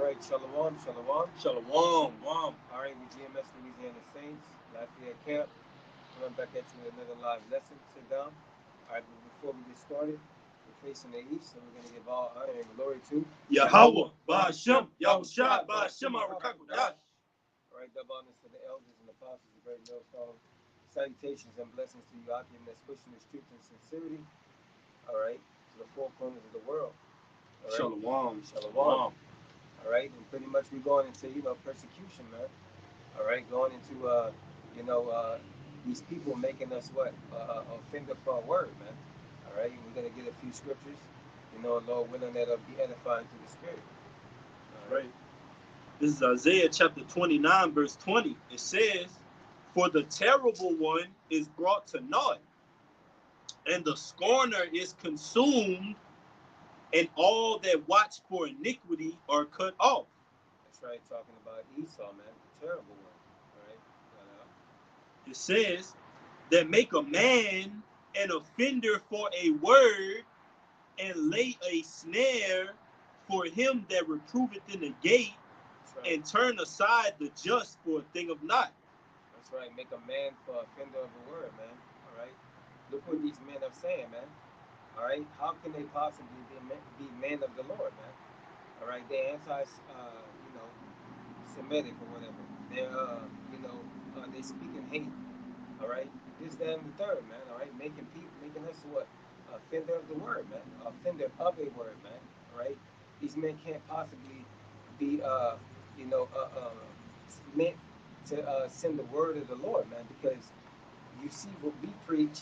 right, Shalom, Shalom. Shalom. Wow. All right, with GMS Louisiana Saints, Lafayette Camp. Coming back at you with another live lesson. Sit down. All right, but before we get started, we're facing the east, so we're going to give all honor and glory to Yahweh, Ba'ashem, Yahushua, Ba'ashem, Arakakudash. All right, double honors to the elders and apostles of Great Millstone. Salutations and blessings to you, Akim, that's pushing this truth and sincerity. All right, to the four corners of the world. All right, Shalom. Shalom. All right, and pretty much we're going into persecution, man. All right, going into you know these people making us what offender for a word, man. All right, and we're gonna get a few scriptures. Lord willing, that'll be edifying to the spirit. All right. This is Isaiah chapter 29, verse 20. It says, "For the terrible one is brought to naught, and the scorner is consumed, and all that watch for iniquity are cut off." That's right, talking about Esau, man, the terrible one. All right, It says, "That make a man an offender for a word, and lay a snare for him that reproveth in the gate, right. and turn aside the just for a thing of naught." That's right, make a man for offender of a word, man. All right, look what these men are saying, man. All right, how can they possibly be men of the Lord, man? All right, they're Semitic or whatever. They're, they speak in hate. All right, this, that, and the third, man. All right, making us what? Offender of the word, man. Offender of a word, man. All right, these men can't possibly be, meant to send the word of the Lord, man, because you see what we preach,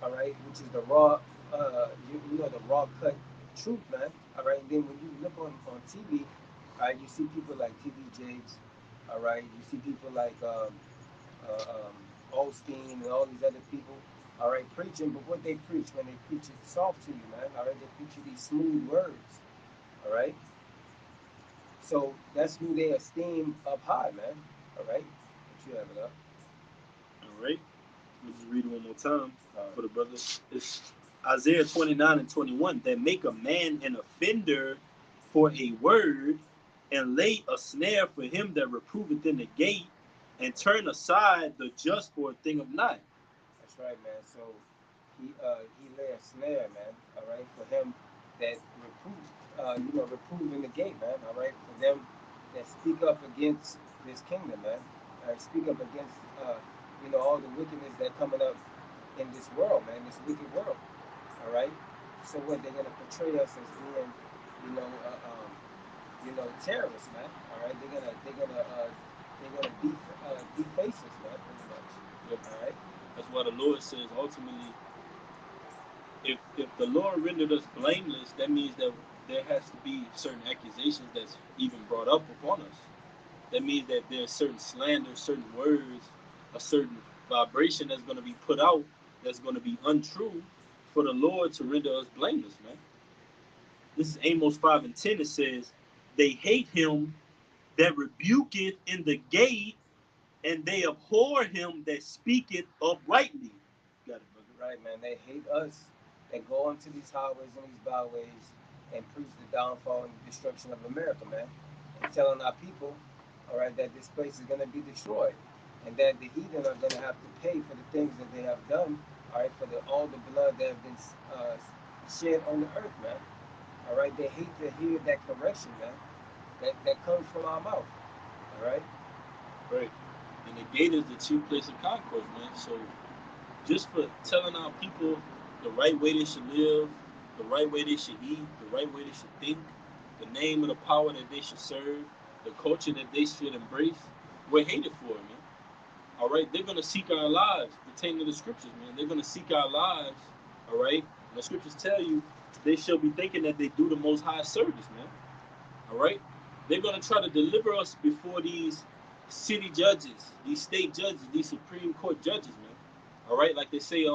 all right, which is the raw, the raw cut truth, man. All right, and then when you look on TV, all right, you see people like TV Jakes, all right, you see people like Osteen and all these other people, all right, preaching, but what they preach when they preach it soft to you, man, all right, they preach you these smooth words, all right. So that's who they esteem up high, man. All right, what you have it up. All right. Let's just read it one more time for the brothers. It's Isaiah 29 and 21. "That make a man an offender for a word, and lay a snare for him that reproveth in the gate, and turn aside the just for a thing of naught." That's right, man. So he lay a snare, man. All right, for him that reprove in the gate, man. All right, for them that speak up against this kingdom, man. All right, speak up against all the wickedness that coming up in this world, man. This wicked world. All right. So what they're gonna portray us as being, you know, uh, um, terrorists, man. All right. They're gonna deface us, man. Pretty much. Yep. All right. That's why the Lord says ultimately, if the Lord rendered us blameless, that means that there has to be certain accusations that's even brought up upon us. That means that there's certain slander, certain words, a certain vibration that's going to be put out that's going to be untrue for the Lord to render us blameless, man. This is Amos 5 and 10. It says, "They hate him that rebuketh in the gate, and they abhor him that speaketh uprightly." Got it, brother. Right, man. They hate us that go into these highways and these byways and preach the downfall and the destruction of America, man. And telling our people, all right, that this place is going to be destroyed and that the heathen are going to have to pay for the things that they have done, all right, for all the blood that have been shed on the earth, man. All right, they hate to hear that correction, man, that comes from our mouth, all right? Right. And the gate is the chief place of concourse, man. So just for telling our people the right way they should live, the right way they should eat, the right way they should think, the name of the power that they should serve, the culture that they should embrace, we're hated for it, man. All right, they're gonna seek our lives pertaining to the scriptures, man. They're gonna seek our lives, all right. And the scriptures tell you they shall be thinking that they do the Most High service, man. All right, they're gonna try to deliver us before these city judges, these state judges, these Supreme Court judges, man. All right, like they say,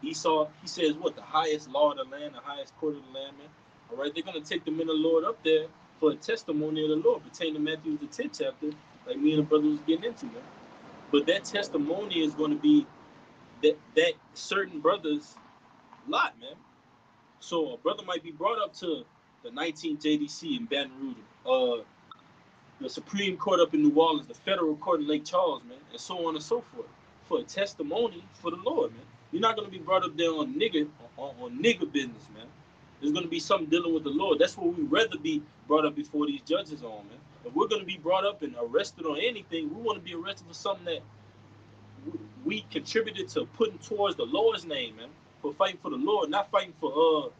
Esau, he says what, the highest law of the land, the highest court of the land, man. All right, they're gonna take the men of the Lord up there for a testimony of the Lord pertaining to Matthew the 10th chapter, like me and the brother was getting into, man. But that testimony is going to be that certain brothers lot, man. So a brother might be brought up to the 19th JDC in Baton Rouge, the Supreme Court up in New Orleans, the federal court in Lake Charles, man, and so on and so forth, for a testimony for the Lord, man. You're not gonna be brought up there on nigger business, man. There's gonna be something dealing with the Lord. That's what we'd rather be brought up before these judges on, man. If we're gonna be brought up and arrested on anything, we want to be arrested for something that we contributed to putting towards the Lord's name, man. For fighting for the Lord, not fighting for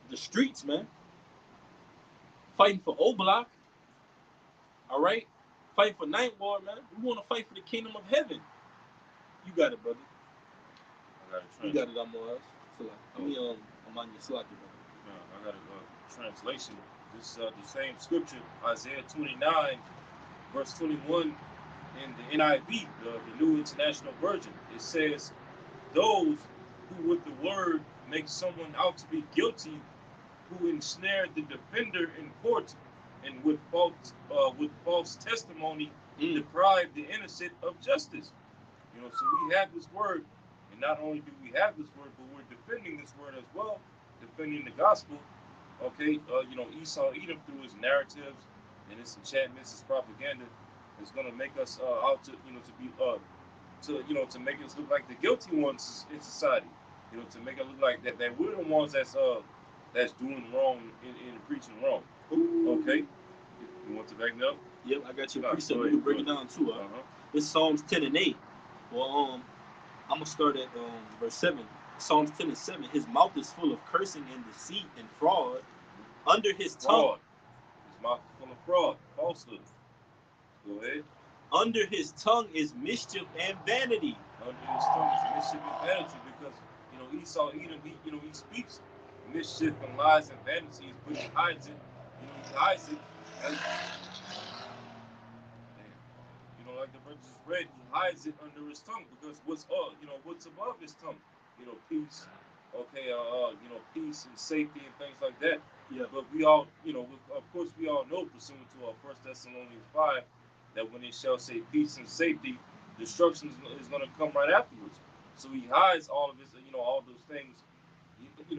the streets, man. Fighting for O Block, all right? Fighting for Ninth Ward, man. We want to fight for the kingdom of heaven. You got it, brother. I got a You got it, Amor. I mean, I'm on your slot, brother. I got a translation. This is the same scripture, Isaiah 29, verse 21, in the NIV, the New International Version. It says, "Those who with the word make someone out to be guilty, who ensnared the defender in court, and with false testimony deprive the innocent of justice." So we have this word, and not only do we have this word, but we're defending this word as well, defending the gospel. Okay, Esau Edom through his narratives and his enchantments, his propaganda, is going to make us out to to make us look like the guilty ones in society. To make it look like that we're the ones that's doing wrong and preaching wrong. Okay, you want to back me up? Yep, I got your precept. We can break it down too. It's Psalms 10 and 8. Well, I'm gonna start at verse 7. Psalms 10 and 7. His mouth is full of cursing and deceit and fraud. Under his tongue, his mouth is full of fraud, falsehood. Go ahead. Under his tongue is mischief and vanity. Under his tongue is mischief and vanity, because Esau Edom, he speaks mischief and lies and vanities, but he hides it. He hides it. As, like the brother just read, he hides it under his tongue, because what's above his tongue? Peace. Okay, peace and safety and things like that. Yeah. But we all, of course, we all know, pursuant to our 1 Thessalonians 5, that when it shall say peace and safety, destruction is going to come right afterwards. So he hides all of his, all those things. He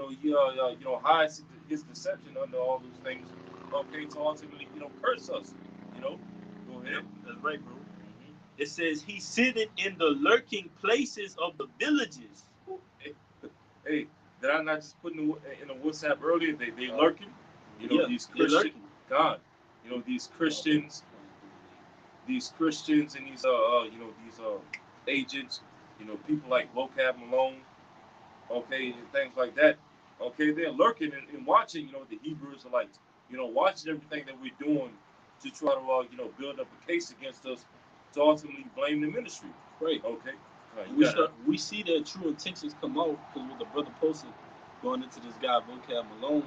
hides his deception under all those things. Okay, to ultimately, curse us. Go ahead. Yep, that's right, bro. Mm-hmm. It says he sitteth in the lurking places of the villages. Hey, did I not just put in a WhatsApp earlier? They lurking. These Christians. God. These Christians. These Christians and these agents. People like Vocab Malone. Okay, and things like that. Okay, they're lurking and watching. The Hebrew Israelites. Watching everything that we're doing to try to build up a case against us to ultimately blame the ministry. Right. Okay. We see their true intentions come out, because what the brother posted going into this guy Vocab Malone,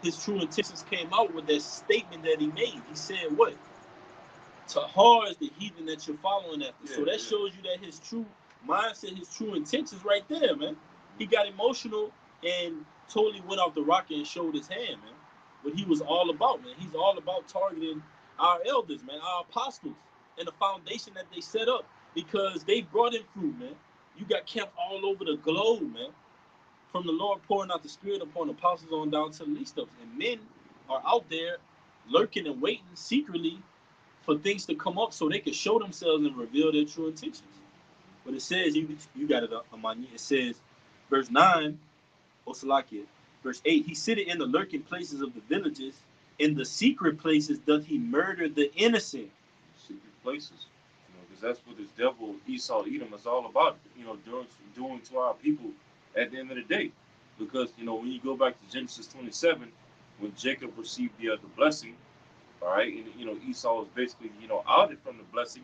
his true intentions came out with that statement that he made. He said, "What? Tahar is the heathen that you're following after." Yeah, so that shows you that his true mindset, his true intentions, right there, man. He got emotional and totally went off the rocker and showed his hand, man. What he was all about, man. He's all about targeting our elders, man, our apostles, and the foundation that they set up, because they brought in fruit, man. You got camp all over the globe, man. From the Lord pouring out the Spirit upon apostles on down to the least of us. And men are out there lurking and waiting secretly for things to come up so they can show themselves and reveal their true intentions. But it says, you got it, Amani. It says, verse 9, Osalakia, verse 8, he sitteth in the lurking places of the villages. In the secret places doth he murder the innocent. Secret places. Because that's what this devil Esau Edom is all about, doing to our people at the end of the day. Because, when you go back to Genesis 27, when Jacob received the blessing, all right, and, Esau was basically, outed from the blessing.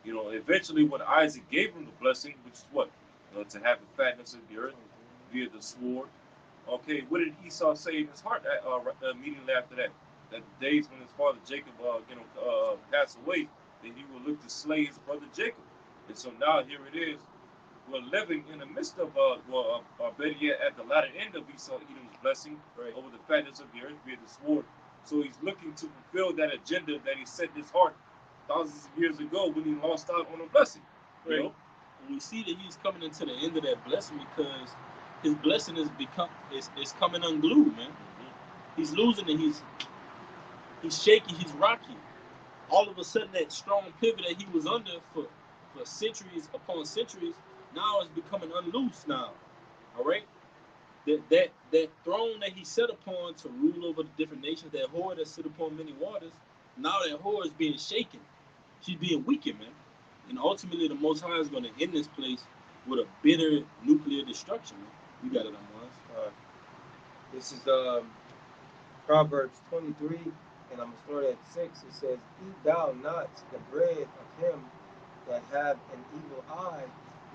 Eventually when Isaac gave him the blessing, which is what? To have the fatness of the earth via the sword. Okay, what did Esau say in his heart immediately after that? That the days when his father Jacob, passed away, that he will look to slay his brother Jacob. And so now here it is. We're living in the midst of, better yet, at the latter end of Esau Edom's blessing, right, over the fatness of the earth via the sword. So he's looking to fulfill that agenda that he set in his heart thousands of years ago when he lost out on a blessing. Right. And we see that he's coming into the end of that blessing, because his blessing is coming unglued, man. Mm-hmm. He's losing it. He's shaky. He's rocky. All of a sudden, that strong pivot that he was under for centuries upon centuries now is becoming unloosed now. All right, that throne that he set upon to rule over the different nations, that whore that sit upon many waters, now that whore is being shaken. She's being weakened, man. And ultimately, the Most High is going to end this place with a bitter nuclear destruction, man. You got it on Mars. This is Proverbs 23, and I'm going to start at 6. It says, Eat thou not the bread of him that have an evil eye,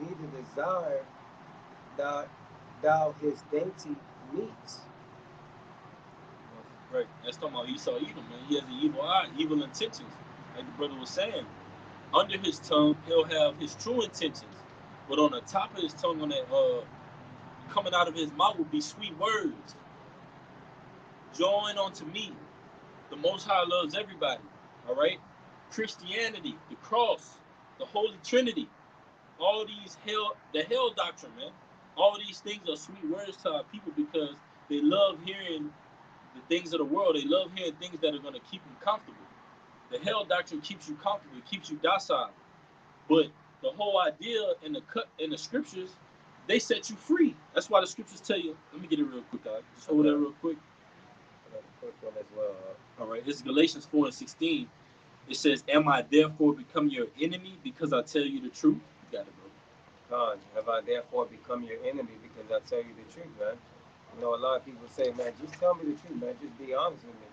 neither desire thou, thou his dainty meats. Right. That's talking about Esau Edom, man. He has an evil eye, evil intentions. Like the brother was saying. Under his tongue, he'll have his true intentions. But on the top of his tongue, on that coming out of his mouth will be sweet words. Join unto me. The Most High loves everybody. All right? Christianity, the cross, the Holy Trinity, all these the hell doctrine, man. All these things are sweet words to our people because they love hearing the things of the world. They love hearing things that are going to keep them comfortable. The hell doctrine keeps you comfortable, it keeps you docile. But the whole idea in the scriptures, they set you free. That's why the scriptures tell you. Let me get it real quick, guys. Just hold that real quick. Another quick one as well. All right, this is Galatians 4:16. It says, "Am I therefore become your enemy because I tell you the truth?" You got it, bro. Have I therefore become your enemy because I tell you the truth, man? You know, a lot of people say, man, just tell me the truth, man. Just be honest with me.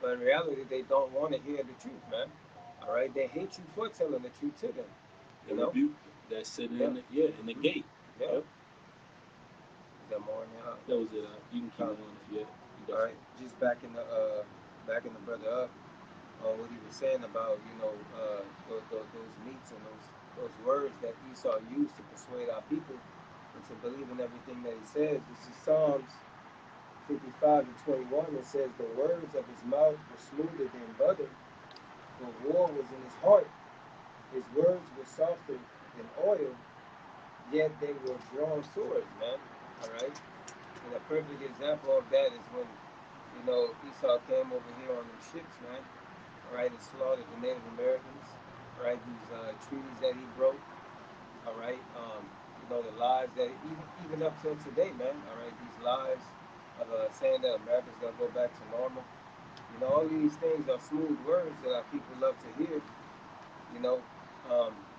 But in reality, they don't want to hear the truth, man. All right, they hate you for telling the truth to them. They You know? rebuke. That's sitting Yeah. in the gate. Yeah. Yep. Is that more now? That was it. You can keep going if you got All right, just backing the brother up on what he was saying about those meats and those words that Esau used to persuade our people into believing everything that he says. This is Psalms 55:21. It says, "The words of his mouth were smoother than butter, for war was in his heart. His words were softer than oil, yet they were drawn swords." Man, all right. And a perfect example of that is when Esau came over here on them ships, man, all right, and slaughtered the Native Americans, all right, these treaties that he broke, all right, the lies that even up till today, man, all right, these lies of saying that America's gonna go back to normal. All these things are smooth words that our people love to hear, you know,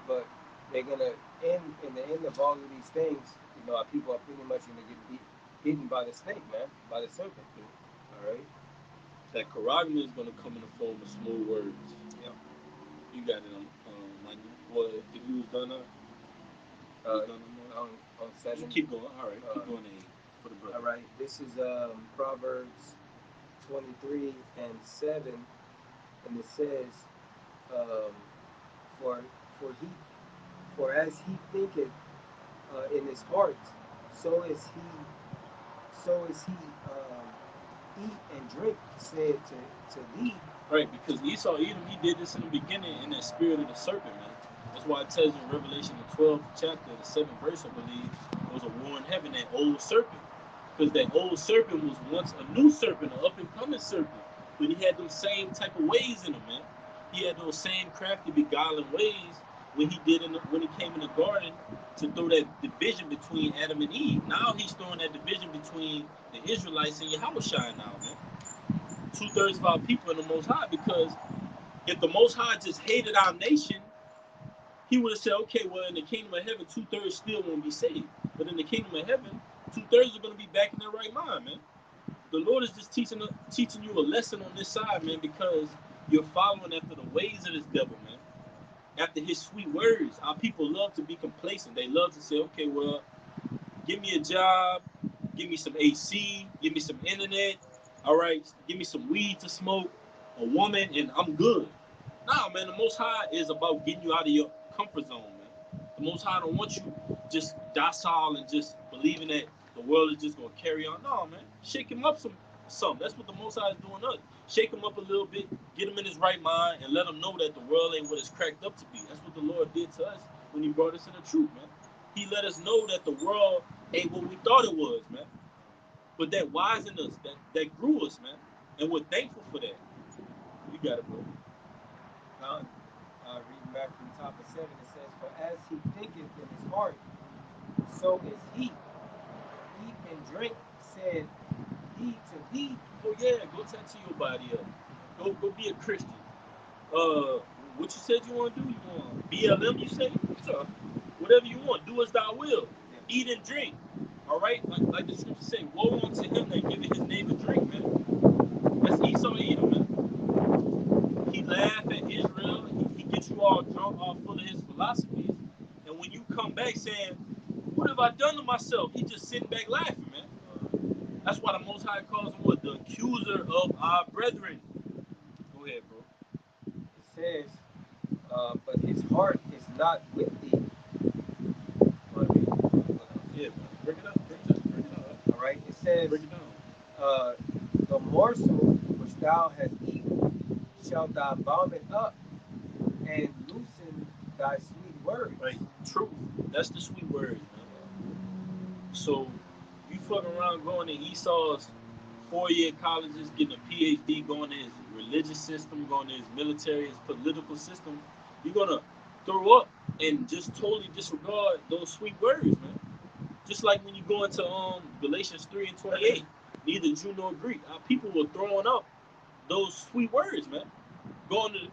but they're gonna end in the end of all of these things. Our people are pretty much gonna get beaten by the snake, man, by the serpent. All right. that Karagma is going to come in the form of small words. Yep. You got it on Manu. Well, if you was done, On you 7. keep going. All right, keep going to 8 for the brother. All right. This is Proverbs 23:7, and it says, um, "For for he for as he thinketh in his heart, so is he so is he eat and drink," said to thee. Right, because Esau Edom, he did this in the beginning in that spirit of the serpent, man. That's why it tells you in Revelation, the 12th chapter, the 7th verse, I believe, there was a war in heaven, that old serpent. Because that old serpent was once a new serpent, an up and coming serpent. But he had those same type of ways in him, man. He had those same crafty, beguiling ways when he came in the garden to throw that division between Adam and Eve. Now he's throwing that division between the Israelites and Yahushua now, man. Two-thirds of our people in the Most High, because if the Most High just hated our nation, he would have said, okay, well, in the kingdom of heaven, two-thirds still won't be saved. But in the kingdom of heaven, two-thirds are going to be back in their right mind, man. The Lord is just teaching you a lesson on this side, man, because you're following after the ways of this devil, man. After his sweet words. Our people love to be complacent. They love to say, okay, well, give me a job, give me some AC, give me some internet, all right, give me some weed to smoke, a woman, and I'm good. Nah, man, the Most High is about getting you out of your comfort zone, man. The Most High don't want you just docile and just believing that the world is just gonna carry on. No, man, shake him up some. That's what the Most High is doing us. Shake him up a little bit, get him in his right mind, and let him know that the world ain't what it's cracked up to be. That's what the Lord did to us when He brought us in the truth, man. He let us know that the world ain't what we thought it was, man. But that wisened us, that grew us, man. And we're thankful for that. You got it, bro. Con, reading back from the top of 7, it says, "For as he thinketh in his heart, so is he. Eat and drink," said he to thee. Oh yeah, go tattoo your body up. Go be a Christian. Uh, what you said you want to do? You want BLM? You say so. Whatever you want, do as thou will. Yeah. Eat and drink. All right, like the scripture say, woe unto him that giveth his neighbor drink, man. That's Esau Edom, man. He laugh at Israel. He gets you all drunk, all full of his philosophies. And when you come back saying, "What have I done to myself?" He just sitting back laughing, man. That's why the Most High calls him what? The accuser of our brethren. Go ahead, bro. It says, "But his heart is not with thee." Right. Yeah, man. Break it up. Break it up. Break it up. All right. It says, Break it down. uh, "The morsel which thou hast eaten shalt thou vomit up, and loosen thy sweet words." Right. Truth. That's the sweet words, man. So you fucking around going to Esau's 4-year colleges, getting a PhD, going to his religious system, going to his military, his political system. You're gonna throw up and just totally disregard those sweet words, man. Just like when you go into Galatians 3:28, neither Jew nor Greek. Our people were throwing up those sweet words, man. Going to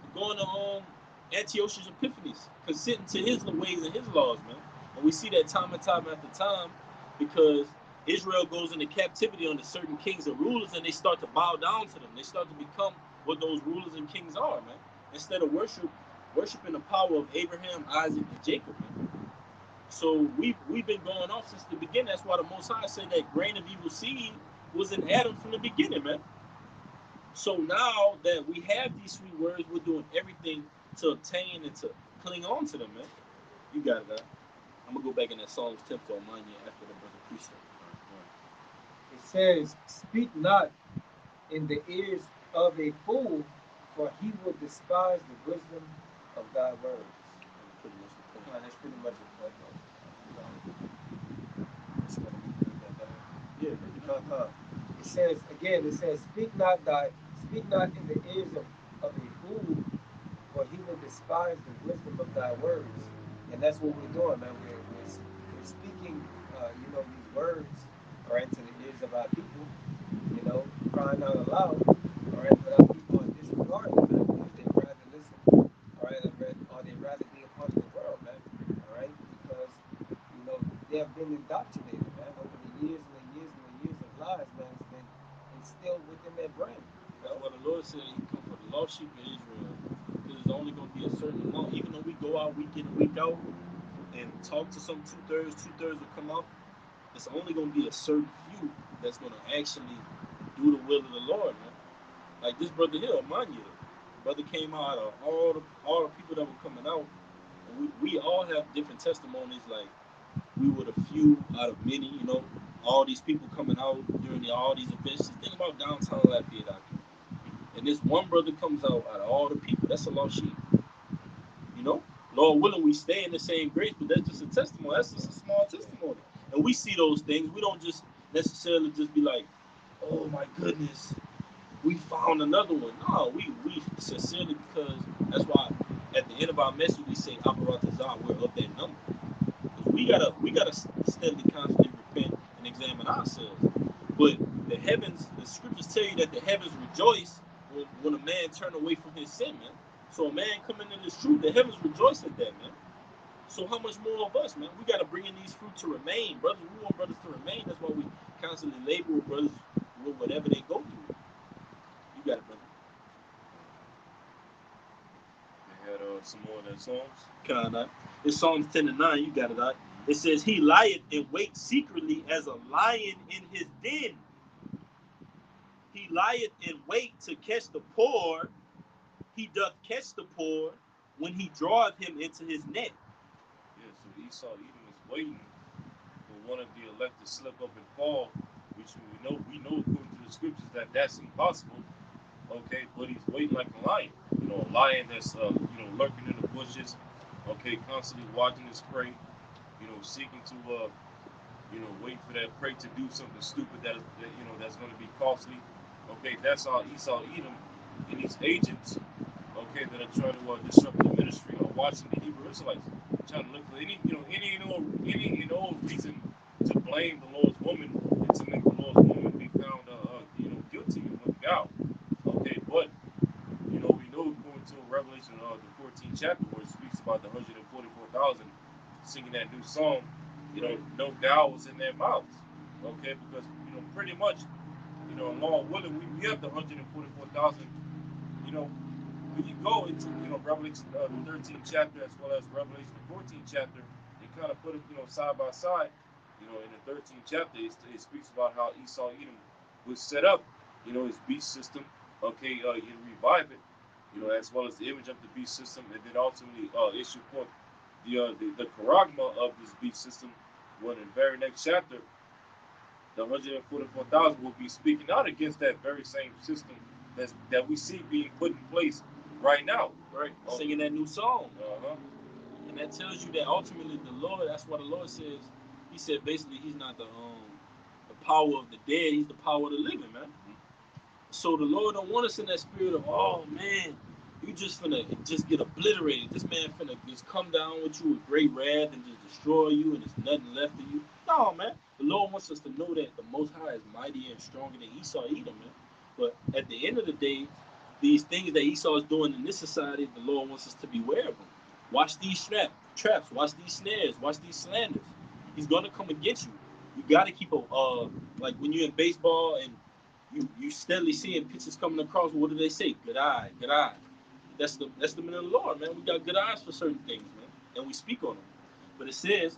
Antiochus Epiphanes, consenting to his ways and his laws, man. And we see that time and time after time because Israel goes into captivity under certain kings and rulers, and they start to bow down to them. They start to become what those rulers and kings are, man. Instead of worshiping the power of Abraham, Isaac, and Jacob, man. So we've been going off since the beginning. That's why the Most High said that grain of evil seed was in Adam from the beginning, man. So now that we have these sweet words, we're doing everything to obtain and to cling on to them, man. You got it, man. I'm gonna go back in that Psalms 10 for mine after the brother precept. It says, "Speak not in the ears of a fool, for he will despise the wisdom of thy words." That's pretty much the point. That's pretty much what Just want to break that down. Yeah, break it down. it says again. It says, speak not in the ears of a fool, for he will despise the wisdom of thy words." And that's what we're doing, man. We're speaking, these words, all right, to the ears of our people, crying out aloud, all right, but our people are disregarding, man. They'd rather listen, all right, or they'd rather be a part of the world, man, all right, because, they have been indoctrinated, man, over the years and the years and the years of lies, man. It's been instilled within their brain, That's why the Lord said He come for the lost sheep of Israel. Because there's only going to be a certain amount. Even though we go out week in and week out and talk to some two-thirds will come out. It's only going to be a certain few that's going to actually do the will of the Lord, man. Like this brother here, Manya. Brother came out of all the people that were coming out. We all have different testimonies. Like we were the few out of many, all these people coming out during all these events. Just think about downtown Lafayette out there. And this one brother comes out of all the people. That's a lost sheep. You know? Lord willing, we stay in the same grace, but that's just a testimony. That's just a small testimony. And we see those things. We don't just necessarily just be like, oh my goodness, we found another one. No, we sincerely, because that's why at the end of our message we say Aparatazar, we're of that number. Because we gotta steadily, constantly repent and examine ourselves. But the scriptures tell you that the heavens rejoice when a man turn away from his sin, man. So a man coming into this truth, the heavens rejoice at that, man. So how much more of us, man? We got to bring in these fruit to remain, brothers. We want brothers to remain. That's why we constantly labor with brothers with whatever they go through. You got it, brother. They had some more of that Psalms. Kinda. It's Psalms 10 and 9. You got it out. It says, He lieth and waits secretly as a lion in his den. He lieth in wait to catch the poor. He doth catch the poor when he draweth him into his net. Yeah, so Esau Edom is waiting for one of the elect to slip up and fall, which we know according to the scriptures that that's impossible. Okay, but he's waiting like a lion. A lion that's lurking in the bushes. Okay, constantly watching his prey. Seeking to wait for that prey to do something stupid that's going to be costly. Okay, that's all Esau Edom and these agents. okay, that are trying to disrupt the ministry, are watching the Hebrew Israelites, trying to look for any and all reason to blame the Lord's woman and to make the Lord's woman be found, guilty of guile. Okay, but we know going to Revelation, the 14th chapter, where it speaks about the 144,000 singing that new song. No guile was in their mouths. Okay, because pretty much, along with it, we have the 144,000. You know, when you go into Revelation the 13th chapter as well as Revelation the 14th chapter, and kind of put it side by side. In the 13th chapter, it speaks about how Esau Edom was set up. His beast system. Okay, you revive it. As well as the image of the beast system, and then ultimately issue forth the charagma of this beast system. When in the very next chapter, the 144,000 will be speaking out against that very same system that we see being put in place right now. Right, singing that new song. Uh-huh. And that tells you that ultimately the Lord, that's why the Lord says, he said basically he's not the power of the dead, he's the power of the living, man. Mm-hmm. So the Lord don't want us in that spirit of, oh man, you just finna just get obliterated. This man finna just come down with you with great wrath and just destroy you and there's nothing left of you. No, man. The Lord wants us to know that the Most High is mighty and stronger than Esau Edom, man. But at the end of the day, these things that Esau is doing in this society, the Lord wants us to be aware of them. Watch these traps, watch these snares, watch these slanders. He's gonna come against you. You gotta keep a like when you're in baseball and you steadily seeing pitches coming across. What do they say? Good eye, good eye. That's the men of the Lord, man. We got good eyes for certain things, man, and we speak on them. But it says,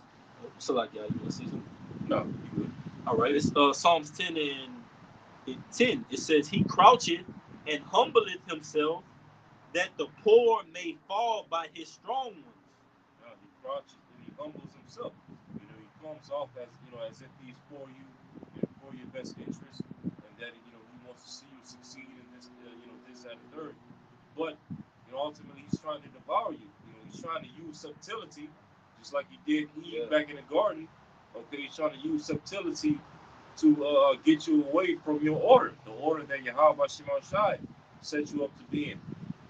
so like, yeah, you want to say something? No, you good. All right, it's Psalms 10 and 10. It says, He croucheth and humbleth himself, that the poor may fall by his strong ones. He crouches and he humbles himself. He comes off as if he's for you and for your best interest, and that he wants to see you succeed in this, this that, and third. But ultimately, he's trying to devour you. He's trying to use subtlety, just like he did Eve back in the garden. Okay, he's trying to use subtlety to get you away from your order, the order that Yahweh Shema Shai set you up to be in.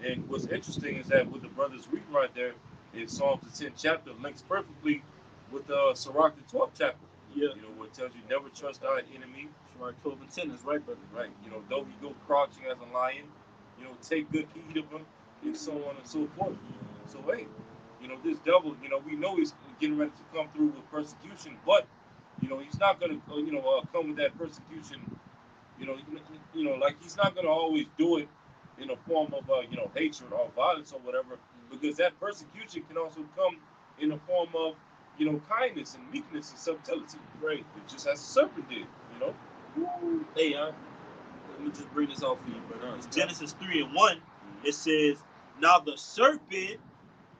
And what's interesting is that what the brothers read right there in Psalms the 10th chapter links perfectly with Sirach the 12th chapter. Yeah. Where it tells you never trust thy enemy. Sirach 12 and 10, that's right, brother. Right. Though he go crouching as a lion, take good heed of him, and so on and so forth. So hey, this devil, we know he's getting ready to come through with persecution, but he's not going to, come with that persecution. Like he's not going to always do it in a form of, hatred or violence or whatever, because that persecution can also come in the form of, kindness and meekness and subtlety. Right. Just as the serpent did. Hey, let me just bring this out for you, brother. It's Genesis 3 and 1. It says, Now the serpent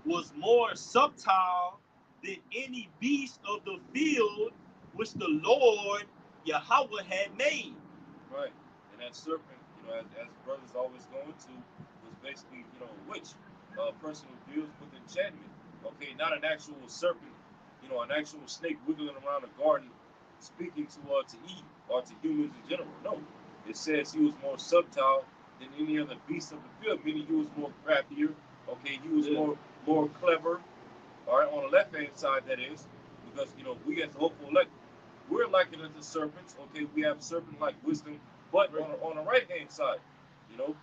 was more subtle than any beast of the field which the Lord Yahweh had made. Right. And that serpent, as brothers always go into, was basically, a witch, a person who deals with enchantment. Okay, not an actual serpent, an actual snake wiggling around the garden, speaking to Eve or to humans in general. No, it says he was more subtle than any other beast of the field, meaning he was more craftier. Okay, he was more clever. All right, on the left hand side, that is, because we as the hopeful elect, we're likened unto serpents. Okay, we have serpent-like wisdom, but on the right hand side,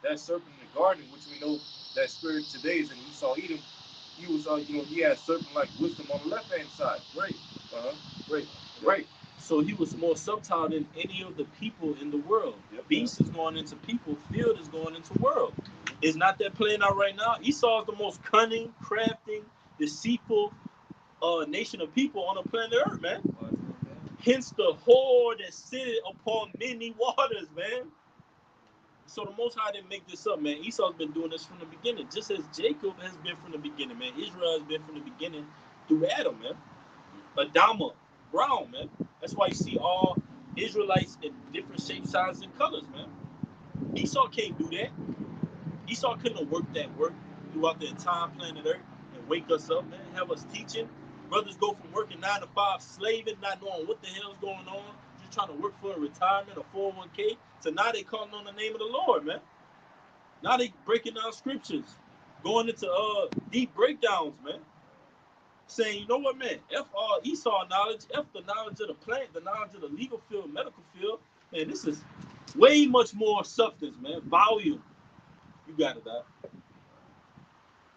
that serpent in the garden, which we know that spirit today is in Esau Edom, he was, he had serpent-like wisdom on the left hand side. Right. Uh-huh. Right. Right. So he was more subtle than any of the people in the world. Yep. Beast is going into people, field is going into world. It's not that playing out right now. Esau is the most cunning, crafting, deceitful nation of people on the planet Earth, man. Hence the whore that sitteth upon many waters, man. So the Most High didn't make this up, man. Esau's been doing this from the beginning, just as Jacob has been from the beginning, man. Israel has been from the beginning through Adam, man. Adama, brown, man. That's why you see all Israelites in different shapes, sizes, and colors, man. Esau can't do that. Esau couldn't have worked that work throughout the entire planet Earth and wake us up, man, have us teaching. Brothers go from working 9 to 5, slaving, not knowing what the hell's going on, just trying to work for a retirement, a 401k. So now they calling on the name of the Lord, man. Now they breaking down scriptures. going into deep breakdowns, man. Saying, you know what, man, F all Esau knowledge, F the knowledge of the plant, the knowledge of the legal field, medical field. Man, this is way much more substance, man. Volume. You got it, Doc.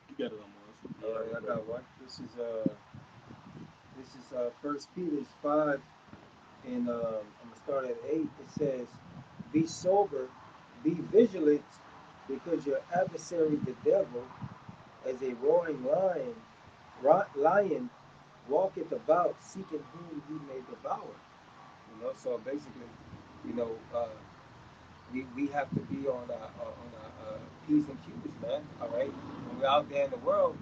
You got it on Mars. All Yeah, right, I bro. got one. This is First Peter's 5, and I'm gonna start at 8. It says, "Be sober, be vigilant, because your adversary, the devil, as a roaring lion, walketh about, seeking whom he may devour." So basically, you know, we have to be on our P's and Q's, man. All right, when we're out there in the world,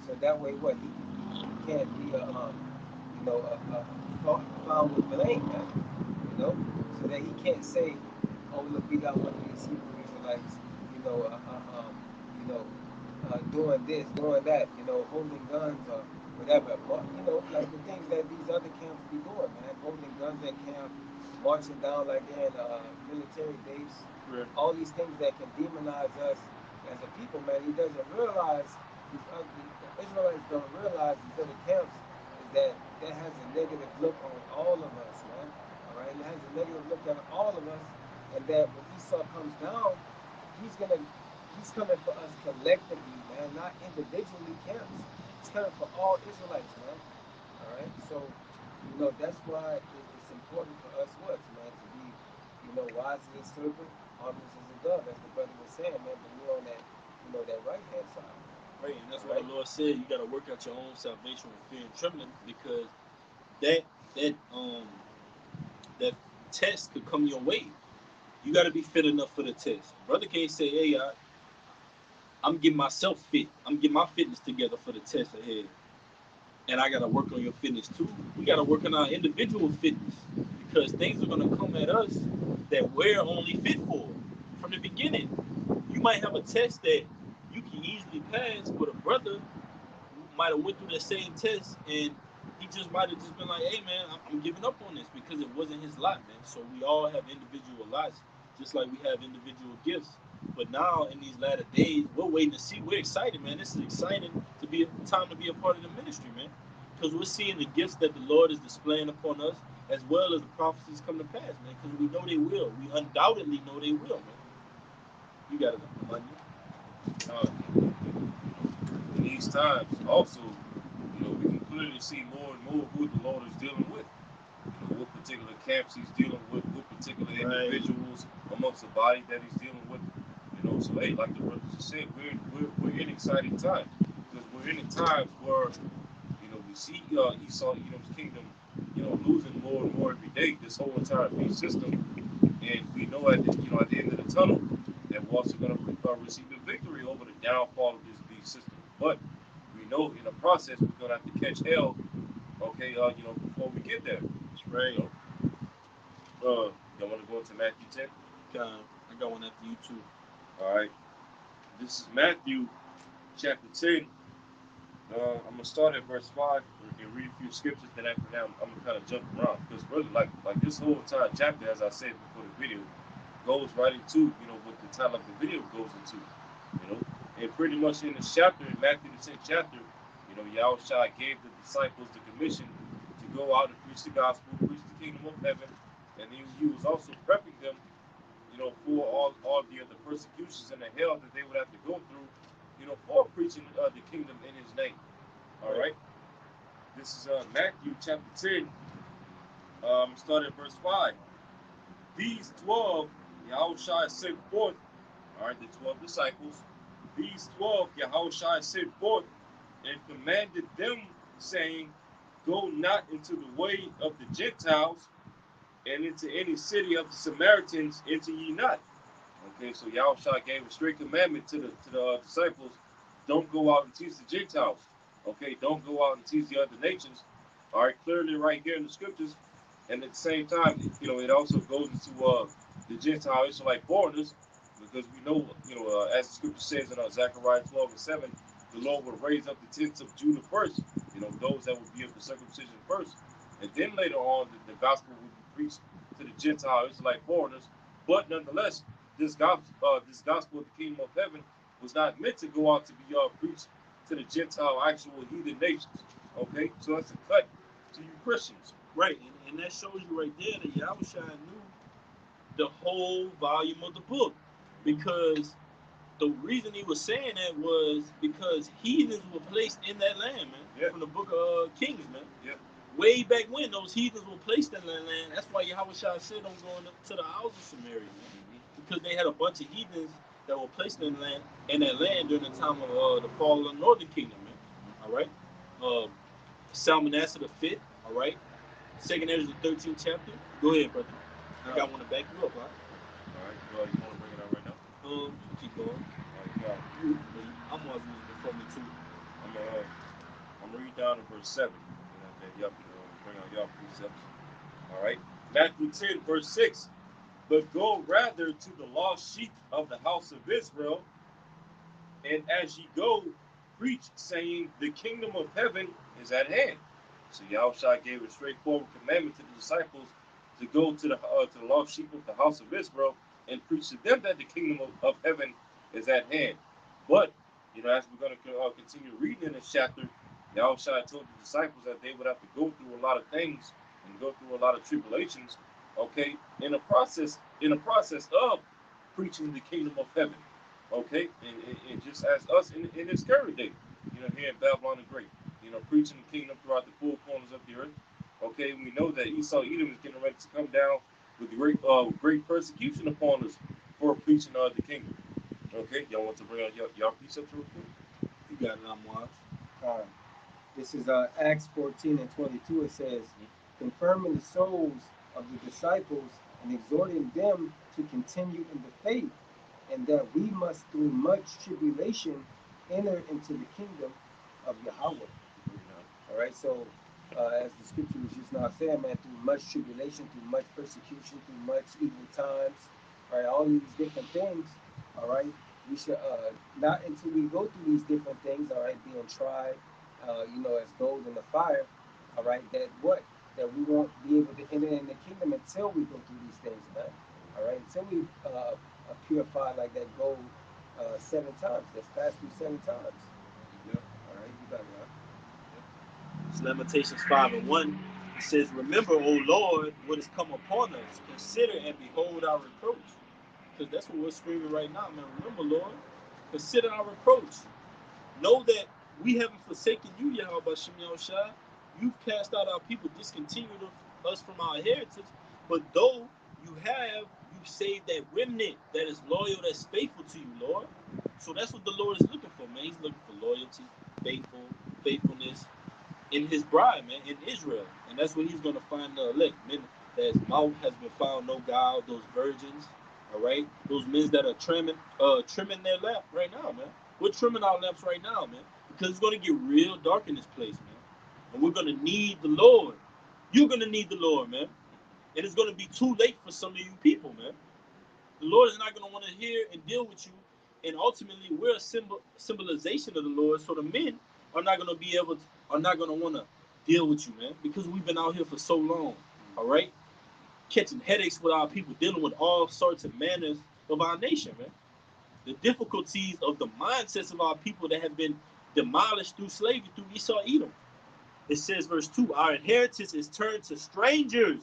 so that way, what he can't be found with blame, man. So that he can't say, "Oh, look, we got one of these Hebrew Israelites, you know, uh, uh, um, you know, doing this, doing that, holding guns or whatever." But, like the things that these other camps be doing, man, holding guns at camp, marching down like they're in a military base. Right. All these things that can demonize us as a people, man. He doesn't realize the Israelites don't realize these other camps is that has a negative look on all of us, man. All right, it has a negative look on all of us, and that when Esau comes down, he's gonna he's coming for us collectively, man, not individually camps. He's coming for all Israelites, man. All right, so that's why it's important for us, man, to be wise as a serpent, harmless as a dove, as the brother was saying, man. But we're on that right hand side. Right, and that's All why right. the Lord said you got to work out your own salvation with fear and trembling, because that that test could come your way. You got to be fit enough for the test. Brother can't say, "Hey, I'm getting myself fit. I'm getting my fitness together for the test ahead," and I got to work on your fitness too. We got to work on our individual fitness, because things are going to come at us that we're only fit for from the beginning. You might have a test that you can easily pass, but a brother might have went through that same test, and he just might have just been like, "Hey, man, I'm giving up on this," because it wasn't his lot, man. So we all have individual lots, just like we have individual gifts. But now in these latter days, we're waiting to see. We're excited, man. This is exciting to be time to be a part of the ministry, man, because we're seeing the gifts that the Lord is displaying upon us, as well as the prophecies come to pass, man. Because we know they will. We undoubtedly know they will, man. You got it, Money. Uh, in these times, also, we can clearly see more and more who the Lord is dealing with. What particular camps he's dealing with, what particular Right. individuals amongst the body that he's dealing with. So hey, like the brothers just said, we're in exciting times, because we're in times where we see Esau, his kingdom, losing more and more every day. This whole entire beast system, and we know at the end of the tunnel that we're also going to receive the victory over the downfall of this beast system. But we know in the process we're going to have to catch hell. Okay, before we get there. That's You right. know, y'all want to go into Matthew 10? I got one after you too. All right. This is Matthew chapter 10. I'm gonna start at verse 5 and read a few scriptures. Then after that, I'm gonna kind of jump around, because really, like this whole entire chapter, as I said before the video, goes right into what the title of the video goes into. And pretty much in this chapter, in Matthew the 10th chapter, Yahushua gave the disciples the commission to go out and preach the gospel, preach the kingdom of heaven, and he was also prepping them, for all the persecutions and the hell that they would have to go through, for preaching the kingdom in His name. All Right. right. This is Matthew chapter 10, start at verse 5. These 12 Yahushua sent forth, all right, the 12 disciples. These 12 Yahushua sent forth and commanded them, saying, "Go not into the way of the Gentiles, and into any city of the Samaritans enter ye not." Okay, so Yahushua gave a strict commandment to the disciples: don't go out and teach the Gentiles. Okay, don't go out and teach the other nations. All right, clearly right here in the scriptures, and at the same time, it also goes into the Gentile Israelite foreigners, because we know, as the scripture says in Zechariah 12:7, the Lord will raise up the tents of Judah first. Those that will be of the circumcision first, and then later on, the gospel will be preached to the Gentile Israelite foreigners. But nonetheless, this gospel of the kingdom of heaven was not meant to go out to be preached to the Gentile, actual heathen nations. Okay, so that's a cut to you Christians. Right, and that shows you right there that Yahushua knew the whole volume of the book, because the reason he was saying that was because heathens were placed in that land, man. Yeah. From the book of Kings, man. Yeah. Way back when those heathens were placed in that land, that's why Yahushua said don't go to the house of Samaria, man. Because they had a bunch of heathens that were placed in that land during the time of the fall of the northern kingdom, man. All right. Uh, Salmanasseh the fifth. All right. Second Ezra the 13th chapter. Go ahead, brother. I got one to back you up, huh? All right. Well, you want to bring it out right now? You can keep going. All right, got it. I'm always reading before me too. I'm reading down to verse 7. Then y'all can bring out y'all precepts. All right. Matthew 10, verse 6. But go rather to the lost sheep of the house of Israel, and as ye go, preach, saying, the kingdom of heaven is at hand. So Yahushua gave a straightforward commandment to the disciples to go to the lost sheep of the house of Israel and preach to them that the kingdom of heaven is at hand. But, as we're going to continue reading in this chapter, Yahushua told the disciples that they would have to go through a lot of things and go through a lot of tribulations, okay, in the process of preaching the kingdom of heaven. Okay, and just as us in this current day, here in Babylon the Great, preaching the kingdom throughout the four corners of the earth. Okay, we know that Esau Edom is getting ready to come down with great persecution upon us for preaching the kingdom. Okay, y'all want to bring out y'all precepts real quick? You got it, Amwaj. Um, this is Acts 14 and 22. It says, confirming the souls of the disciples and exhorting them to continue in the faith, and that we must through much tribulation enter into the kingdom of Yahweh. All right, so as the scripture was just now saying, man, through much tribulation, through much persecution, through much evil times, right, all these different things, all right, we should not until we go through these different things, all right, being tried, as gold in the fire, all right, that we won't be able to enter in the kingdom until we go through these things, man. All right, until we purified like that gold 7 times. That's passed through 7 times. Yeah. All right, you got it. Huh? It's Lamentations 5 and 1. It says, remember, O Lord, what has come upon us. Consider and behold our reproach. Because that's what we're screaming right now, man. Remember, Lord, consider our reproach. Know that we haven't forsaken you, Yahweh Shem Yahushua. You've cast out our people, discontinued us from our heritage. But though you've saved that remnant that is loyal, that's faithful to you, Lord. So that's what the Lord is looking for, man. He's looking for loyalty, faithfulness in his bride, man, in Israel. And that's where he's going to find the elect. Men that his mouth has been found no guile, those virgins, all right? Those men that are trimming their lamp right now, man. We're trimming our lamps right now, man, because it's going to get real dark in this place, man. And we're going to need the Lord. You're going to need the Lord, man. And it's going to be too late for some of you people, man. The Lord is not going to want to hear and deal with you. And ultimately, we're a symbolization of the Lord. So the men are not going to be able to, are not going to want to deal with you, man, because we've been out here for so long, all right? Catching headaches with our people, dealing with all sorts of manners of our nation, man. The difficulties of the mindsets of our people that have been demolished through slavery, through Esau Edom. It says, verse 2, our inheritance is turned to strangers,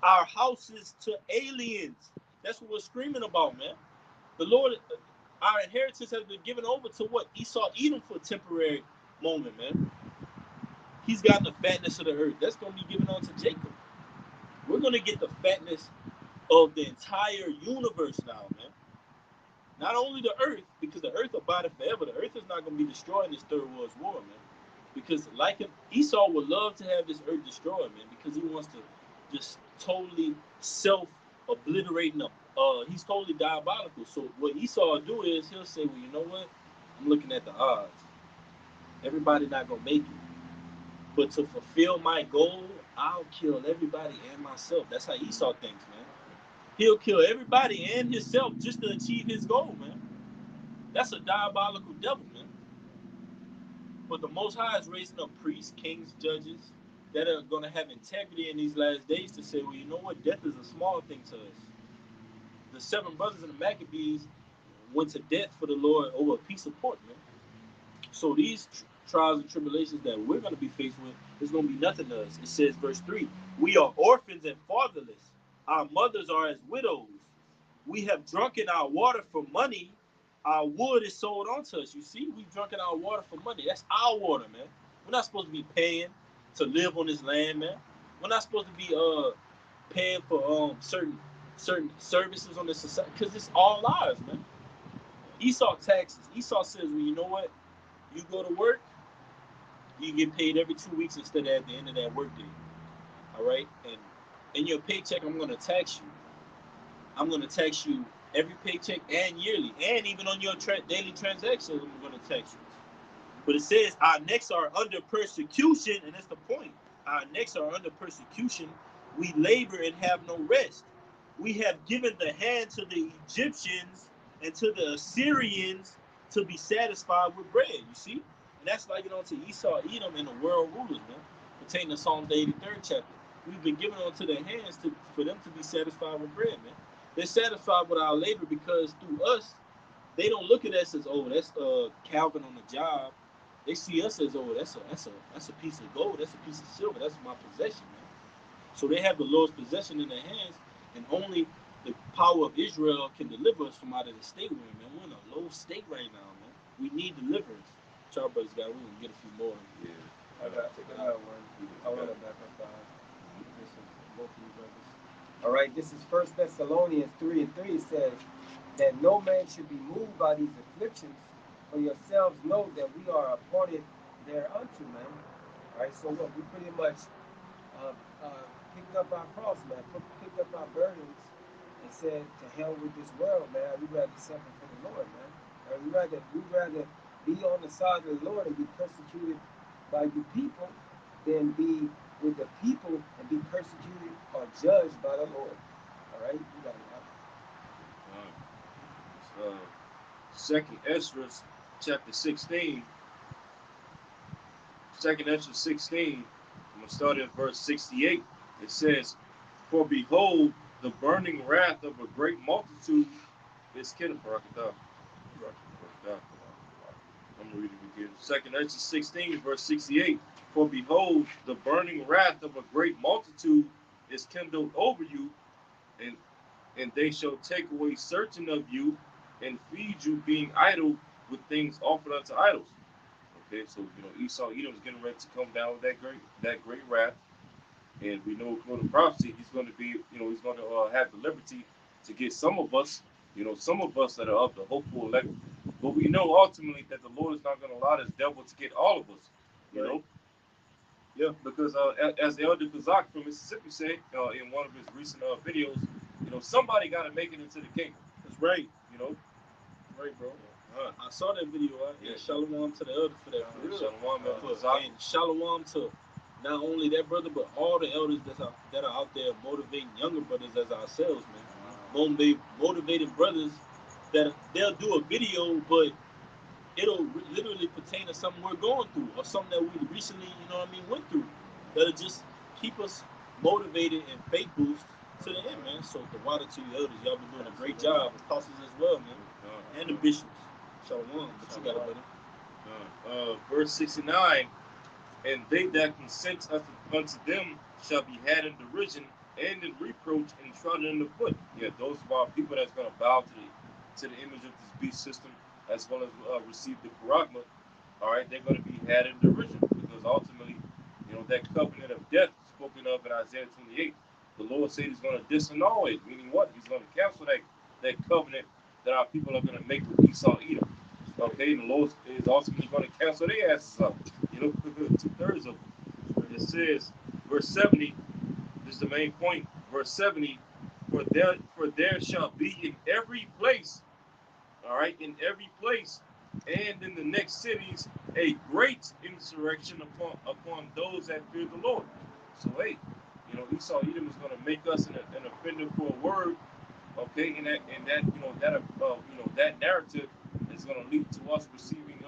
our houses to aliens. That's what we're screaming about, man. The Lord, our inheritance has been given over to what? Esau Edom for a temporary moment, man. He's gotten the fatness of the earth. That's going to be given on to Jacob. We're going to get the fatness of the entire universe now, man. Not only the earth, because the earth abideth forever. The earth is not going to be destroyed in this third world war, man. Because like him, Esau would love to have this earth destroyed, man, because he wants to just totally self-obliterate them. He's totally diabolical. So what Esau will do is he'll say, well, you know what? I'm looking at the odds. Everybody not going to make it. But to fulfill my goal, I'll kill everybody and myself. That's how Esau thinks, man. He'll kill everybody and himself just to achieve his goal, man. That's a diabolical devil, man. But the Most High is raising up priests, kings, judges that are going to have integrity in these last days to say, well, you know what? Death is a small thing to us. The seven brothers and the Maccabees, went to death for the Lord over a piece of pork, man. So these trials and tribulations that we're going to be faced with is going to be nothing to us. It says, verse 3, we are orphans and fatherless. Our mothers are as widows. We have drunken our water for money. Our wood is sold onto us. You see, we've drunken our water for money. That's our water, man. We're not supposed to be paying to live on this land, man. We're not supposed to be paying for certain services on this society because it's all ours, man. Esau taxes. Esau says, well, you know what? You go to work, you get paid every 2 weeks instead of at the end of that work day. All right, and in your paycheck, I'm gonna tax you. I'm gonna tax you every paycheck and yearly, and even on your daily transactions, I'm gonna tax you. But it says our necks are under persecution, and that's the point. Our necks are under persecution. We labor and have no rest. We have given the hand to the Egyptians and to the Assyrians to be satisfied with bread. You see? And that's like it on to Esau, Edom, and the world rulers, man. Pertaining to Psalm the 83rd chapter. We've been given onto their hands for them to be satisfied with bread, man. They're satisfied with our labor because through us, they don't look at us as, oh, that's Calvin on the job. They see us as, oh, that's a piece of gold, that's a piece of silver, that's my possession, man. So they have the Lord's possession in their hands, and only the power of Israel can deliver us from out of the state we're in, man. We're in a low state right now, man. We need deliverance. Child brothers got, we're gonna get a few more. Yeah. I got one. I want to back up both of you brothers. All right, this is First Thessalonians 3:3. It says that no man should be moved by these afflictions, for yourselves know that we are appointed thereunto, man. All right, so what? We pretty much uh, uh, picked up our cross, man, picked up our burdens, and said, "To hell with this world, man. We'd rather suffer for the Lord, man. We'd rather be on the side of the Lord and be persecuted by you people than be with the people and be persecuted or judged by the Lord." All right, you got it. Second Ezra chapter 16. Second Ezra 16. I'm gonna start at verse 68. It says, "For behold, the burning wrath of a great multitude is kindled." I'm gonna read it again. Second Ezra 16, verse 68. "For behold, the burning wrath of a great multitude is kindled over you, and they shall take away certain of you, and feed you, being idle with things offered unto idols." Okay, so Esau Edom is getting ready to come down with that great wrath, and we know according to prophecy he's going to be he's going to have the liberty to get some of us that are of the hopeful elect, but we know ultimately that the Lord is not going to allow this devil to get all of us, you Right. know. Yeah, because as Elder Kazak from Mississippi said in one of his recent videos, somebody got to make it into the kingdom. That's right. You know, Right, bro. uh, I saw that video. yeah, And shalom to the elder for that, for real. Shalom Elder Kazak. And shalom to not only that brother, but all the elders that are out there motivating younger brothers as ourselves, man. Motivating brothers that they'll do a video, but it'll literally pertain to something we're going through or something that we recently, went through. That'll just keep us motivated and faith boost to the end, man. So the water to you elders, y'all been doing a great job. Apostles as well, man. And the bishops. Shalom. What you got, brother? Verse 69. "And they that consent unto them shall be had in derision and in reproach and trodden in the foot." Yeah, those are people that's going to bow to the image of this beast system, as well as receive the charagma. All right, they're going to be had in derision because ultimately, that covenant of death spoken of in Isaiah 28, the Lord said He's going to disannul it. Meaning what? He's going to cancel that covenant that our people are going to make with Esau, Edom. Okay, and the Lord is ultimately going to cancel their asses up. 2/3 of them. It says, verse 70. This is the main point. Verse 70. For there shall be in every place, all right, in every place, and in the next cities, a great insurrection upon those that fear the Lord. So hey, Esau Edom is going to make us an offender for a word, okay, and that narrative is going to lead to us receiving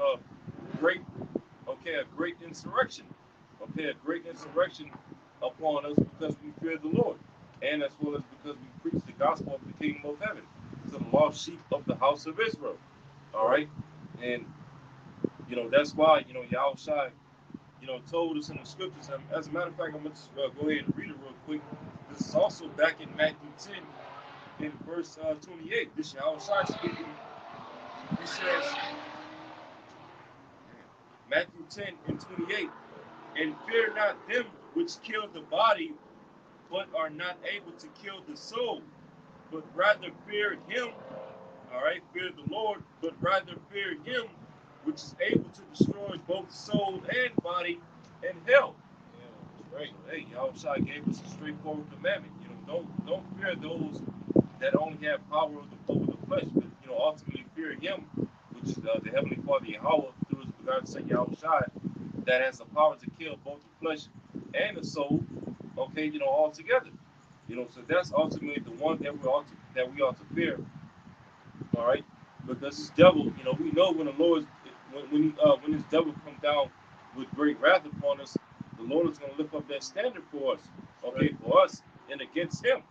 great, okay, a great insurrection, okay, a great insurrection upon us because we fear the Lord, and as well as because we preach the gospel of the kingdom of heaven. to the lost sheep of the house of Israel. All right, and that's why Yahushua told us in the scriptures. And as a matter of fact, I'm gonna just go ahead and read it real quick. This is also back in Matthew 10, in verse 28. This Yahushua speaking. He says, Matthew 10 and 28, and fear not them which kill the body, but are not able to kill the soul, but rather fear him. All right, fear the Lord, but rather fear him which is able to destroy both soul and body in hell. Yeah, that's right. So, hey, Yahushua gave us a straightforward commandment. Don't fear those that only have power over the flesh, but ultimately fear him, which is the Heavenly Father Yahweh through his begotten Son Yahushua, that has the power to kill both the flesh and the soul. Okay, all together. So that's ultimately the one that we ought to fear. All right, because this devil, we know when the Lord, when this devil come down with great wrath upon us, the Lord is going to lift up that standard for us. Okay, Right. for us and against him.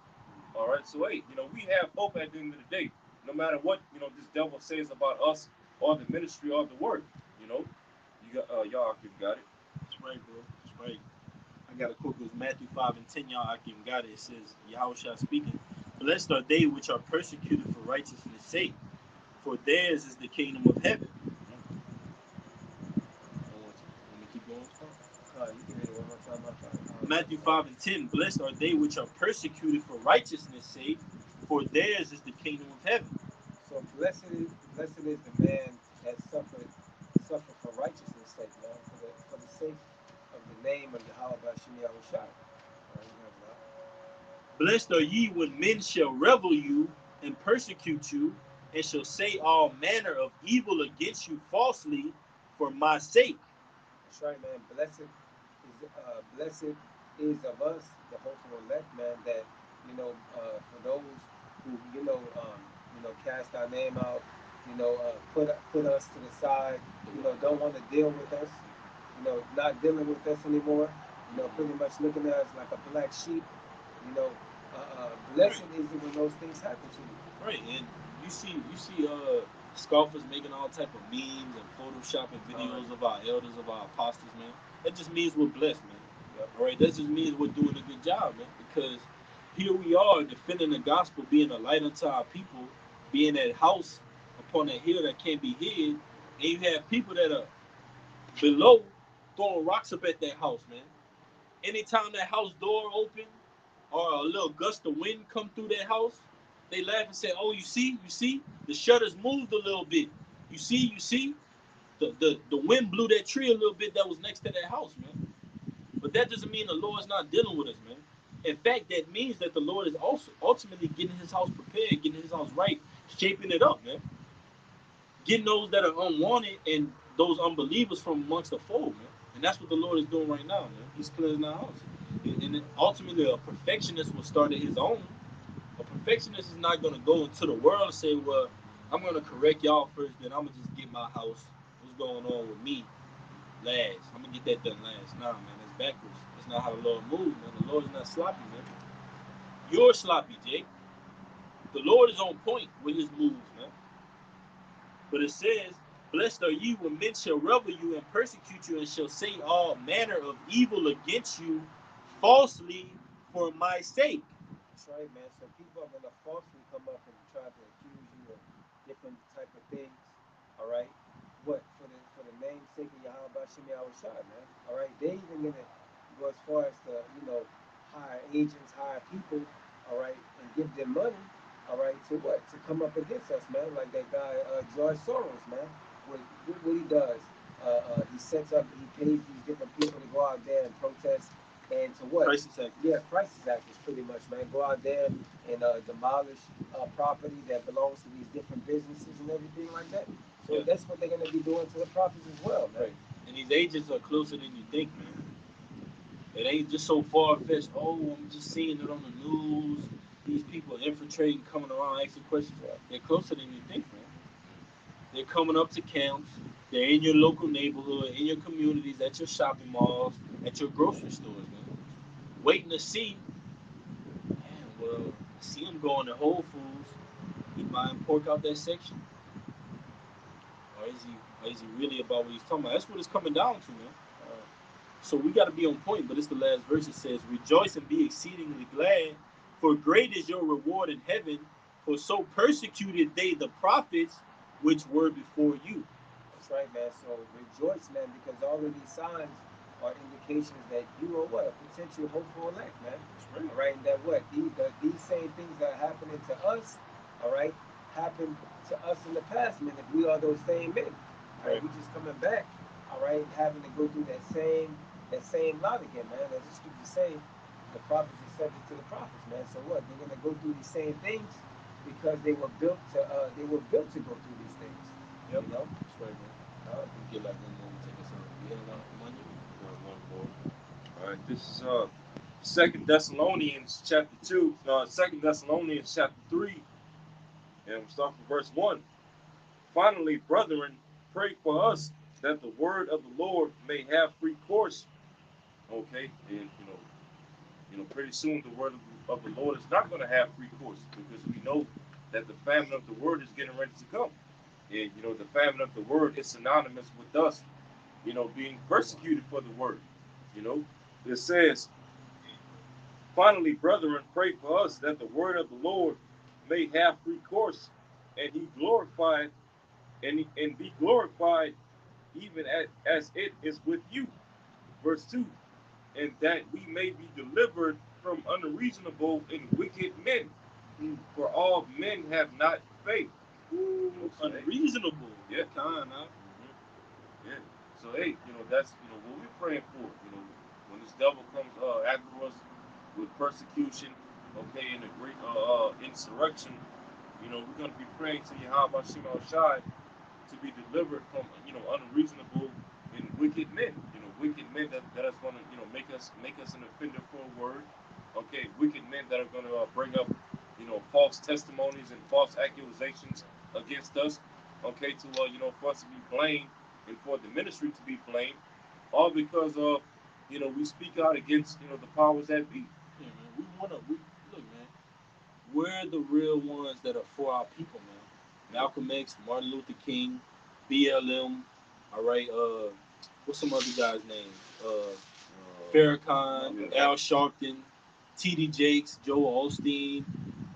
All right, so hey, we have hope at the end of the day, no matter what this devil says about us or the ministry or the work. You know, you got y'all got it. That's right, bro. That's right. I got a quote. It was Matthew 5 and 10. Y'all, I can got it. It says, Yahushua speaking, blessed are they which are persecuted for righteousness' sake, for theirs is the kingdom of heaven. Let me keep going. You can read it one more time. Matthew 5 and 10. Blessed are they which are persecuted for righteousness' sake, for theirs is the kingdom of heaven. So blessed is the man that suffered for righteousness' sake, man, for the sake of the name of Yahweh Bashim Yahushai. You have that. Blessed are ye when men shall revel you and persecute you, and shall say all manner of evil against you falsely for my sake. That's right, man. Blessed is of us, the hopeful elect, man. That for those who cast our name out, put us to the side, don't want to deal with us, not dealing with us anymore. Pretty much looking at us like a black sheep. You know, Blessed is it when those things happen to you. Right, and you see scoffers making all type of memes and photoshopping videos of our elders, of our apostles, man. That just means we're blessed, man. Yep. All right, that just means we're doing a good job, man. Because here we are defending the gospel, being a light unto our people, being that house upon a hill that can't be hid, and you have people that are below throwing rocks up at that house, man. Anytime that house door open or a little gust of wind come through that house, they laugh and say, "Oh, you see, the shutters moved a little bit. You see, the wind blew that tree a little bit that was next to that house, man." But that doesn't mean the Lord's not dealing with us, man. In fact, that means that the Lord is also ultimately getting His house prepared, getting His house right, shaping it up, man. Getting those that are unwanted and those unbelievers from amongst the fold, man. And that's what the Lord is doing right now, man. He's cleansing our house. And ultimately, a perfectionist will start at his own. A perfectionist is not going to go into the world and say, well, I'm going to correct y'all first, then I'm going to just get my house. What's going on with me last? I'm going to get that done last. Nah, man, that's backwards. That's not how the Lord moves, man. The Lord is not sloppy, man. You're sloppy, Jake. The Lord is on point with his moves, man. But it says, blessed are you when men shall revel you and persecute you and shall say all manner of evil against you falsely for my sake. That's right, man. So people are gonna falsely come up and try to accuse you of different type of things. All right. What for the namesake of Yahweh Bashim Yahushai, man. All right. They even gonna go as far as to hire agents, hire people. All right, and give them money. All right, to what? To come up against us, man. Like that guy George Soros, man. What he does? He sets up. He pays these different people to go out there and protest and to what? Crisis actors. Yeah, crisis actors, pretty much, man. Go out there and demolish property that belongs to these different businesses and everything like that. So Yeah. that's what they're gonna be doing to the prophets as well, man. Right. And these agents are closer than you think, man. It ain't just so far fetched. Oh, I'm just seeing it on the news. These people infiltrating, coming around, asking questions. Yeah. They're closer than you think, man. They're coming up to camps. They're in your local neighborhood, in your communities, at your shopping malls, at your grocery stores, man. Waiting to see, man, well, I see them going to Whole Foods. he buying pork out that section, or is he really about what he's talking about? That's what it's coming down to, man. So we got to be on point. But it's the last verse. It says, "Rejoice and be exceedingly glad, for great is your reward in heaven. For so persecuted they the prophets which were before you." That's right, man. So rejoice, man, because all of these signs are indications that you are what? A potential hopeful elect, man. That's right. All right, and that what? These same things that are happening to us, all right, happened to us in the past, man. If we are those same men, all right, Right. we just coming back, all right, having to go through that same lot again, man. As the scriptures say, the prophets are subject to the prophets, man. So what? They're gonna go through these same things because they were built to go through these things. Yep. You know? That's right, man. Uh, We get like one more to take us out. You had one you? One more. All right. This is Second Thessalonians chapter 2. Second Thessalonians chapter 3, and we start from verse 1. Finally, brethren, pray for us that the word of the Lord may have free course. Okay, and pretty soon the word of the Lord is not going to have free course because we know that the famine of the word is getting ready to come. And the famine of the word is synonymous with us, being persecuted for the word. You know, it says, finally, brethren, pray for us that the word of the Lord may have free course, and he glorified and be glorified even as it is with you. Verse 2, and that we may be delivered from unreasonable and wicked men. For all men have not faith. Ooh, unreasonable. Yeah. Kind, huh? Yeah. So hey, that's what we're praying for. When this devil comes after us with persecution, okay, and a great insurrection, we're gonna be praying to Yahweh Shema Shai to be delivered from unreasonable and wicked men. Wicked men that is going to make us an offender for a word. Okay, wicked men that are going to bring up false testimonies and false accusations against us. Okay, to for us to be blamed and for the ministry to be blamed, all because of we speak out against the powers that be. Yeah, man. We look, man. We're the real ones that are for our people, man. Malcolm X, Martin Luther King, BLM. All right. What's some other guys' names? Farrakhan, Yeah. Al Sharpton, T.D. Jakes, Joel Osteen.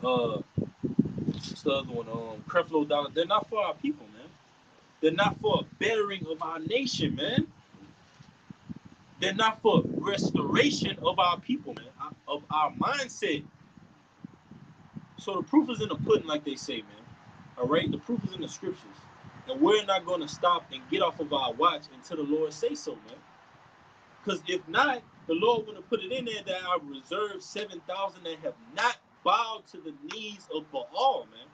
What's the other one? Creflo Dollar. They're not for our people, man. They're not for a bettering of our nation, man. They're not for restoration of our people, man. Of our mindset. So the proof is in the pudding, like they say, man. All right, the proof is in the scriptures, and we're not going to stop and get off of our watch until the Lord say so, man. Because if not, the Lord would have put it in there that I reserved 7,000 that have not bowed to the knees of Baal, man.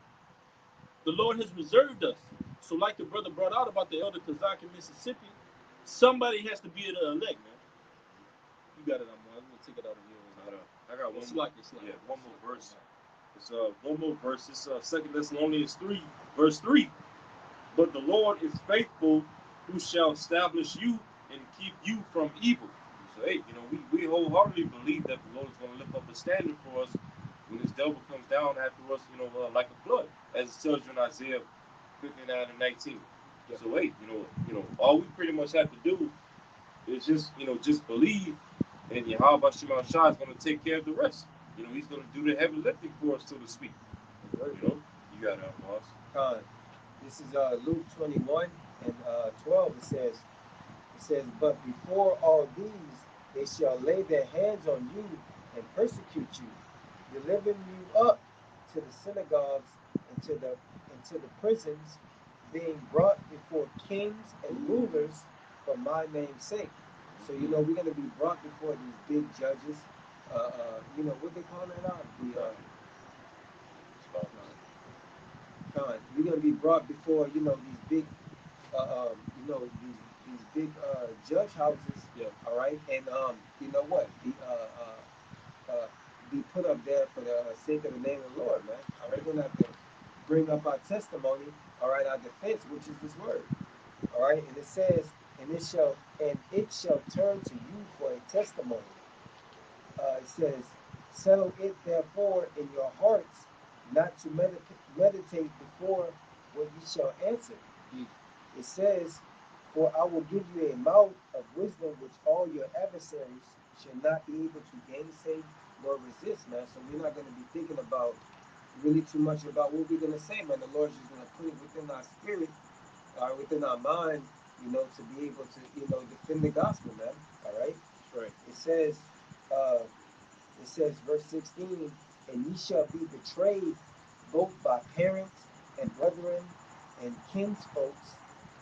The Lord has reserved us. So, like the brother brought out about the elder Kazak in Mississippi, somebody has to be the elect, man. You got it, I'm going to take it out of here. I got one. It's like Yeah, one more verse. It's one more verse. It's Second Thessalonians 3, verse 3. But the Lord is faithful, who shall establish you and keep you from evil. So hey, we wholeheartedly believe that the Lord is going to lift up a standard for us when this devil comes down after us, like a flood, as it tells you in Isaiah 59 and 19. Yeah. So hey, all we pretty much have to do is just believe, and Yahweh Shema Shah is going to take care of the rest. He's going to do the heavy lifting for us, so to speak. You got it, boss. this is Luke 21 and 12. It says, but before all these, they shall lay their hands on you and persecute you, delivering you up to the synagogues and to the prisons, being brought before kings and rulers for my name's sake. So we're going to be brought before these big judges. What they call it now? We're going to be brought before these big these big judge houses. Yeah. All right, and you know what? Be put up there for the sake of the name of the Lord, man. All right, we're gonna have to bring up our testimony. All right, our defense, which is this word. All right, and it says, and it shall turn to you for a testimony. It says, settle it therefore in your hearts, not to meditate before what ye shall answer. Mm. It says, "For I will give you a mouth of wisdom which all your adversaries shall not be able to gainsay nor resist," man. So we're not going to be thinking about really too much about what we're going to say, man. The Lord's just going to put it within our spirit, within our mind, to be able to, defend the gospel, man. All right. That's right. It says, uh, verse 16, "And ye shall be betrayed both by parents and brethren and kinsfolks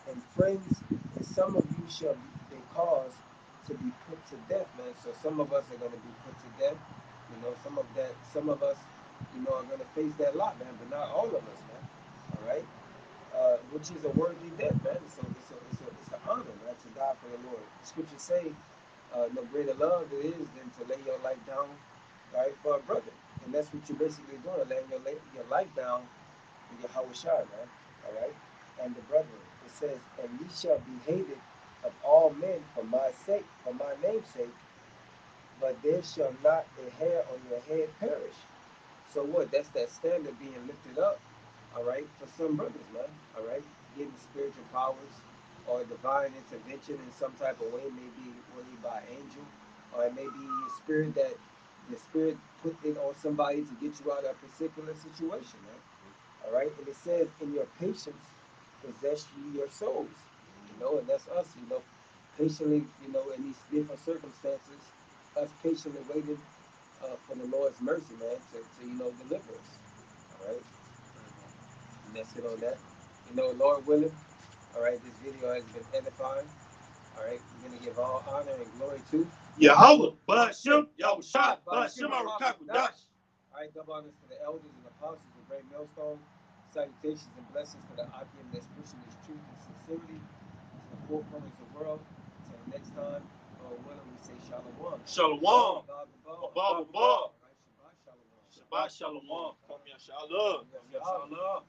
and friends, and some of you shall be caused to be put to death," man. So some of us are going to be put to death. Some of us, are going to face that lot, man, but not all of us, man. All right. Which is a worthy death, man. It's an honor, man, to die for the Lord. Scriptures say, "No greater love it is than to lay your life down, right, for a brother." And that's what you're basically doing, laying your life down with your Hawashai, man. All right? And the brethren. It says, "And ye shall be hated of all men for my sake, for my name's sake, but there shall not a hair on your head perish." So what? That's that standard being lifted up, all right, for some brothers, man, all right, getting spiritual powers or divine intervention in some type of way, maybe way by angel, or it may be your spirit that the spirit put it on somebody to get you out of a particular situation, man. All right, and it says, "In your patience possess ye your souls," and that's us, patiently, in these different circumstances, us patiently waiting for the Lord's mercy, man, to deliver us. All right, and that's it on that. Lord willing, all right, this video has been edifying. All right, we're gonna give all honor and glory to Yahweh, Bashim, Yahushua, Yahushai, Bashim, Arukakwadash. all right, double honors to the elders and apostles of Great Millstone. Salutations and blessings to the Akim that's pushing this truth and sincerity to the four corners of the world. Until next time, Lord willing, we say shalom. Shalom, All Abba, right, Shabbat shalom. Shabbat Shalom, Kom Yashala, Kom Yashala.